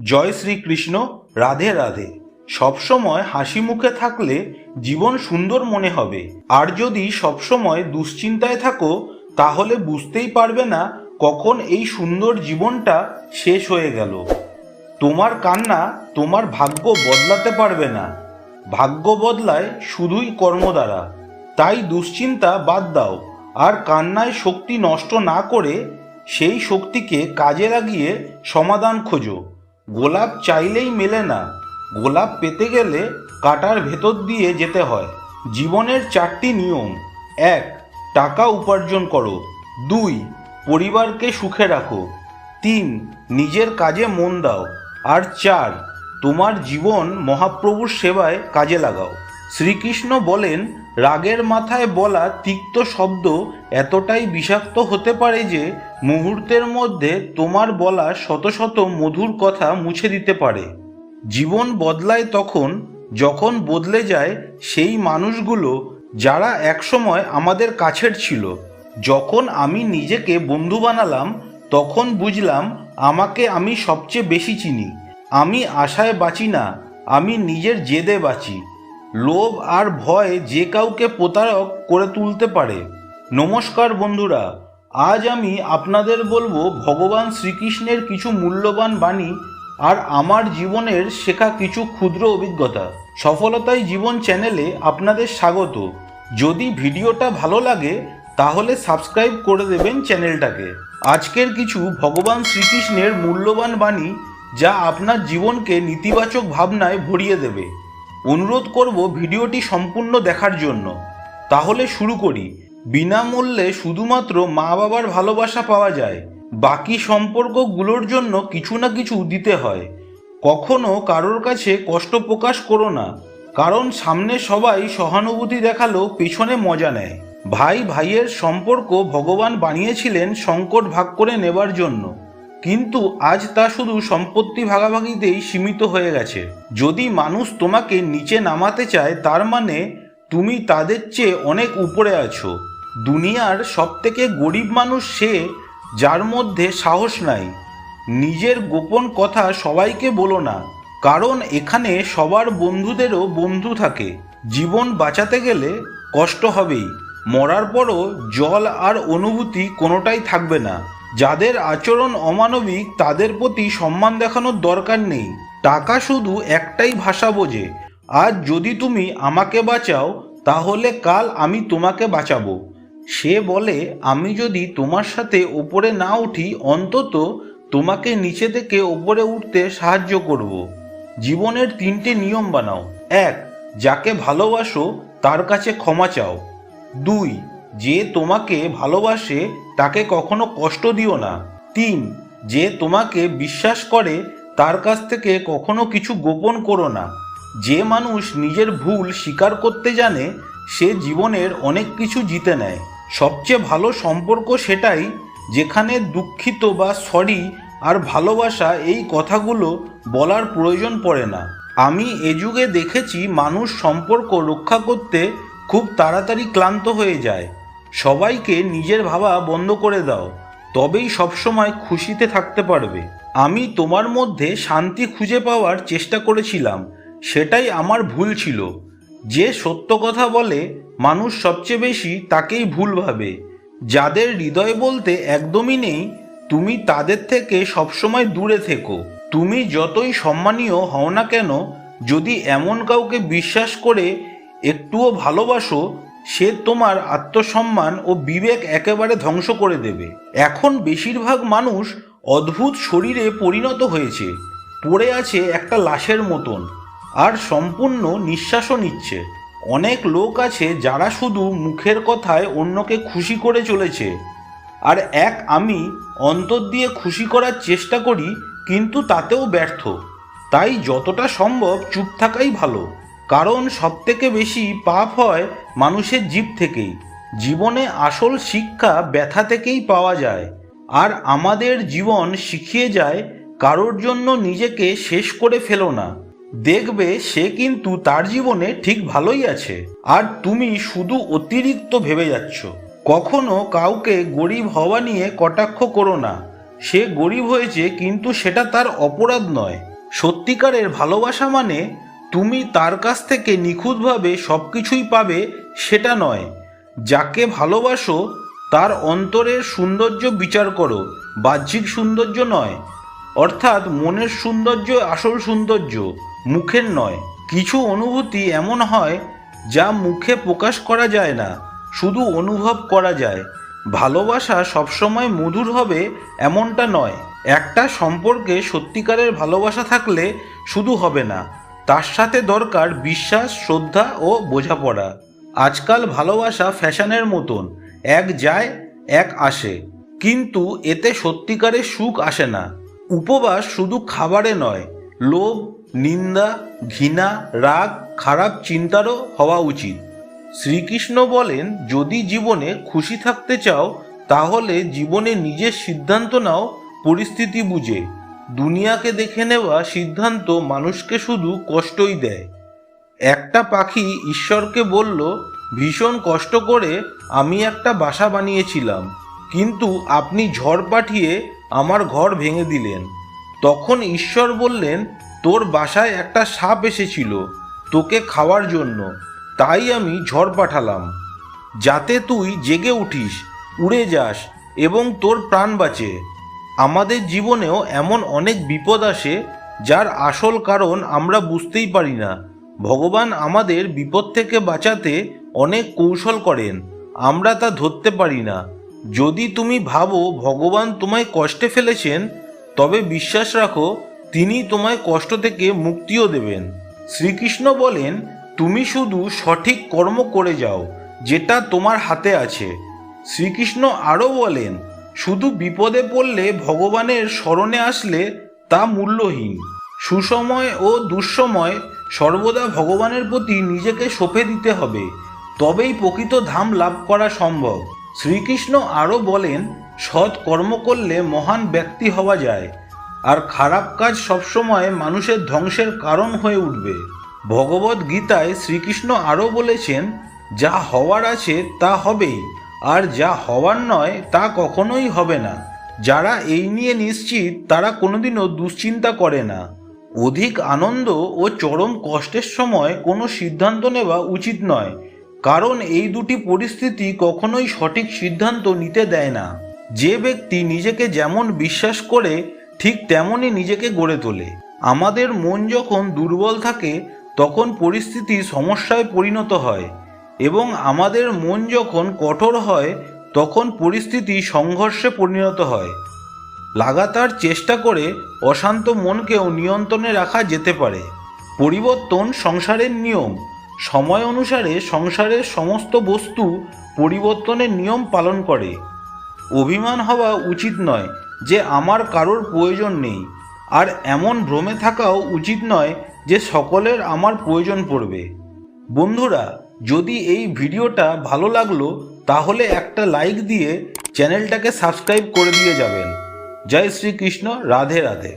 জয় শ্রীকৃষ্ণ। রাধে রাধে। সবসময় হাসি মুখে থাকলে জীবন সুন্দর মনে হবে, আর যদি সবসময় দুশ্চিন্তায় থাকো তাহলে বুঝতেই পারবে না কখন এই সুন্দর জীবনটা শেষ হয়ে গেল। তোমার কান্না তোমার ভাগ্য বদলাতে পারবে না, ভাগ্য বদলায় শুধুই কর্ম দ্বারা। তাই দুশ্চিন্তা বাদ দাও, আর কান্নায় শক্তি নষ্ট না করে সেই শক্তিকে কাজে লাগিয়ে সমাধান খোঁজো। গোলাপ চাইলেই মেলে না, গোলাপ পেতে গেলে কাঁটার ভেতর দিয়ে যেতে হয়। জীবনের 4টি নিয়ম: 1. টাকা উপার্জন করো। 2. পরিবারকে সুখে রাখো। 3. নিজের কাজে মন দাও। আর 4. তোমার জীবন মহাপ্রভুর সেবায় কাজে লাগাও। শ্রীকৃষ্ণ বলেন, রাগের মাথায় বলা তিক্ত শব্দ এতটাই বিষাক্ত হতে পারে যে মুহূর্তের মধ্যে তোমার বলা শত শত মধুর কথা মুছে দিতে পারে। জীবন বদলায় তখন যখন বদলে যায় সেই মানুষগুলো যারা একসময় আমাদের কাছের ছিল। যখন আমি নিজেকে বন্ধু বানালাম তখন বুঝলাম আমাকে আমি সবচেয়ে বেশি চিনি। আমি আশায় বাঁচি না, আমি নিজের জেদে বাঁচি। লোভ আর ভয় যে কাউকে প্রতারক করে তুলতে পারে। নমস্কার বন্ধুরা, আজ আমি আপনাদের বলবো ভগবান শ্রীকৃষ্ণের কিছু মূল্যবান বাণী আর আমার জীবনের শেখা কিছু ক্ষুদ্র অভিজ্ঞতা। সফলতাই জীবন চ্যানেলে আপনাদের স্বাগত। যদি ভিডিওটা ভালো লাগে তাহলে সাবস্ক্রাইব করে দেবেন চ্যানেলটাকে। আজকের কিছু ভগবান শ্রীকৃষ্ণের মূল্যবান বাণী যা আপনার জীবনকে নেতিবাচক ভাবনায় ভরিয়ে দেবে। অনুরোধ করব ভিডিওটি সম্পূর্ণ দেখার জন্য। তাহলে শুরু করি। বিনামূল্যে শুধুমাত্র মা বাবার ভালোবাসা পাওয়া যায়, বাকি সম্পর্কগুলোর জন্য কিছু না কিছু দিতে হয়। কখনো কারোর কাছে কষ্ট প্রকাশ করো না, কারণ সামনে সবাই সহানুভূতি দেখালেও পেছনে মজা নেয়। ভাই ভাইয়ের সম্পর্ক ভগবান বানিয়েছিলেন সংকট ভাগ করে নেবার জন্য, কিন্তু আজ তা শুধু সম্পত্তি ভাগাভাগিতেই সীমিত হয়ে গেছে। যদি মানুষ তোমাকে নিচে নামাতে চায় তার মানে তুমি তাদের চেয়ে অনেক উপরে আছো। দুনিয়ার সবথেকে গরিব মানুষ সে যার মধ্যে সাহস নাই। নিজের গোপন কথা সবাইকে বলো না, কারণ এখানে সবার বন্ধুদেরও বন্ধু থাকে। জীবন বাঁচাতে গেলে কষ্ট হবেই, মরার পরও জল আর অনুভূতি কোনোটাই থাকবে না। যাদের আচরণ অমানবিক তাদের প্রতি সম্মান দেখানোর দরকার নেই। টাকা শুধু একটাই ভাষা বোঝে, আজ যদি তুমি আমাকে বাঁচাও তাহলে কাল আমি তোমাকে বাঁচাবো। সে বলে, আমি যদি তোমার সাথে ওপরে না উঠি অন্তত তোমাকে নিচে থেকে ওপরে উঠতে সাহায্য করব। জীবনের 3টে নিয়ম বানাও। 1. যাকে ভালোবাসো তার কাছে ক্ষমা চাও। 2. যে তোমাকে ভালোবাসে তাকে কখনো কষ্ট দিও না। 3. যে তোমাকে বিশ্বাস করে তার কাছ থেকে কখনো কিছু গোপন করো না। যে মানুষ নিজের ভুল স্বীকার করতে জানে সে জীবনের অনেক কিছু জিতে নেয়। সবচেয়ে ভালো সম্পর্ক সেটাই যেখানে দুঃখিত বা সরি আর ভালোবাসা এই কথাগুলো বলার প্রয়োজন পড়ে না। আমি এ যুগে দেখেছি মানুষ সম্পর্ক রক্ষা করতে খুব তাড়াতাড়ি ক্লান্ত হয়ে যায়। সবাইকে নিজের ভাবা বন্ধ করে দাও, তবেই সবসময় খুশিতে থাকতে পারবে। আমি তোমার মধ্যে শান্তি খুঁজে পাওয়ার চেষ্টা করেছিলাম, সেটাই আমার ভুল ছিল। যে সত্য কথা বলে মানুষ সবচেয়ে বেশি তাকেই ভুল ভাবে। যাদের হৃদয় বলতে একদমই নেই তুমি তাদের থেকে সবসময় দূরে থেকো। তুমি যতই সম্মানীয় হও না কেন, যদি এমন কাউকে বিশ্বাস করে একটুও ভালোবাসো সে তোমার আত্মসম্মান ও বিবেক একেবারে ধ্বংস করে দেবে। এখন বেশিরভাগ মানুষ অদ্ভুত শরীরে পরিণত হয়েছে, পড়ে আছে একটা লাশের মতন, আর সম্পূর্ণ নিঃশ্বাসও নিচ্ছে। অনেক লোক আছে যারা শুধু মুখের কথায় অন্যকে খুশি করে চলেছে, আর আমি অন্তর দিয়ে খুশি করার চেষ্টা করি কিন্তু তাতেও ব্যর্থ। তাই যতটা সম্ভব চুপ থাকাই ভালো, কারণ সবথেকে বেশি পাপ হয় মানুষের জিভ থেকেই। জীবনে আসল শিক্ষা ব্যথা থেকেই পাওয়া যায়, আর আমাদের জীবন শিখিয়ে যায় কারোর জন্য নিজেকে শেষ করে ফেলো না। দেখবে সে কিন্তু তার জীবনে ঠিক ভালোই আছে, আর তুমি শুধু অতিরিক্ত ভেবে যাচ্ছ। কখনো কাউকে গরিব হওয়া নিয়ে কটাক্ষ করো না। সে গরিব হয়েছে কিন্তু সেটা তার অপরাধ নয়। সত্যিকারের ভালোবাসা মানে তুমি তার কাছ থেকে নিখুঁতভাবে সব কিছুই পাবে সেটা নয়। যাকে ভালোবাসো তার অন্তরের সৌন্দর্য বিচার করো, বাহ্যিক সৌন্দর্য নয়। অর্থাৎ মনের সৌন্দর্য আসল সৌন্দর্য, মুখের নয়। কিছু অনুভূতি এমন হয় যা মুখে প্রকাশ করা যায় না, শুধু অনুভব করা যায়। ভালোবাসা সবসময় মধুর হবে এমনটা নয়। একটা সম্পর্কে সত্যিকারের ভালোবাসা থাকলে শুধু হবে না, তার সাথে দরকার বিশ্বাস, শ্রদ্ধা ও বোঝাপড়া। আজকাল ভালোবাসা ফ্যাশনের মতন, এক যায় এক আসে, কিন্তু এতে সত্যিকারের সুখ আসে না। উপবাস শুধু খাবারে নয়, লোভ, নিন্দা, ঘৃণা, রাগ, খারাপ চিন্তারও হওয়া উচিত। শ্রীকৃষ্ণ বলেন, যদি জীবনে খুশি থাকতে চাও তাহলে জীবনে নিজের সিদ্ধান্ত নাও পরিস্থিতি বুঝে। দুনিয়াকে দেখে নেওয়া সিদ্ধান্ত মানুষকে শুধু কষ্টই দেয়। একটা পাখি ঈশ্বরকে বলল, ভীষণ কষ্ট করে আমি একটা বাসা বানিয়েছিলাম, কিন্তু আপনি ঝড় পাঠিয়ে আমার ঘর ভেঙে দিলেন। তখন ঈশ্বর বললেন, তোর বাসায় একটা সাপ এসেছিল তোকে খাওয়ার জন্য, তাই আমি ঝড় পাঠালাম, যাতে তুই জেগে উঠিস, উড়ে যাস এবং তোর প্রাণ বাঁচে। আমাদের জীবনেও এমন অনেক বিপদ আসে যার আসল কারণ আমরা বুঝতেই পারি না। ভগবান আমাদের বিপদ থেকে বাঁচাতে অনেক কৌশল করেন, আমরা তা ধরতে পারি না। যদি তুমি ভাবো ভগবান তোমায় কষ্টে ফেলেছেন, তবে বিশ্বাস রাখো তিনি তোমায় কষ্ট থেকে মুক্তিও দেবেন। শ্রীকৃষ্ণ বলেন, তুমি শুধু সঠিক কর্ম করে যাও যেটা তোমার হাতে আছে। শ্রীকৃষ্ণ আরও বলেন, শুধু বিপদে পড়লে ভগবানের শরণে আসলে তা মূল্যহীন। সুসময় ও দুঃসময় সর্বদা ভগবানের প্রতি নিজেকে সঁপে দিতে হবে, তবেই প্রকৃত ধাম লাভ করা সম্ভব। শ্রীকৃষ্ণ আরও বলেন, সৎ কর্ম করলে মহান ব্যক্তি হওয়া যায়, আর খারাপ কাজ সবসময় মানুষের ধ্বংসের কারণ হয়ে উঠবে। ভগবদ গীতায় শ্রীকৃষ্ণ আরও বলেছেন, যা হওয়ার আছে তা হবেই, আর যা হওয়ার নয় তা কখনোই হবে না। যারা এই নিয়ে নিশ্চিত তারা কোনোদিনও দুশ্চিন্তা করে না। অধিক আনন্দ ও চরম কষ্টের সময় কোনো সিদ্ধান্ত নেওয়া উচিত নয়, কারণ এই দুটি পরিস্থিতি কখনোই সঠিক সিদ্ধান্ত নিতে দেয় না। যে ব্যক্তি নিজেকে যেমন বিশ্বাস করে ঠিক তেমনই নিজেকে গড়ে তোলে। আমাদের মন যখন দুর্বল থাকে তখন পরিস্থিতি সমস্যায় পরিণত হয়, এবং আমাদের মন যখন কঠোর হয় তখন পরিস্থিতি সংঘর্ষে পরিণত হয়। লাগাতার চেষ্টা করে অশান্ত মনকেও নিয়ন্ত্রণে রাখা যেতে পারে। পরিবর্তন সংসারের নিয়ম। সময় অনুসারে সংসারের সমস্ত বস্তু পরিবর্তনের নিয়ম পালন করে। অভিমান হওয়া উচিত নয় যে আমার কারোর প্রয়োজন নেই, আর এমন ভ্রমে থাকাও উচিত নয় যে সকলের আমার প্রয়োজন পড়বে। বন্ধুরা, যদি এই ভিডিওটা ভালো লাগলো তাহলে একটা লাইক দিয়ে চ্যানেলটাকে সাবস্ক্রাইব করে দিয়ে যাবেন। জয় শ্রীকৃষ্ণ, রাধে রাধে।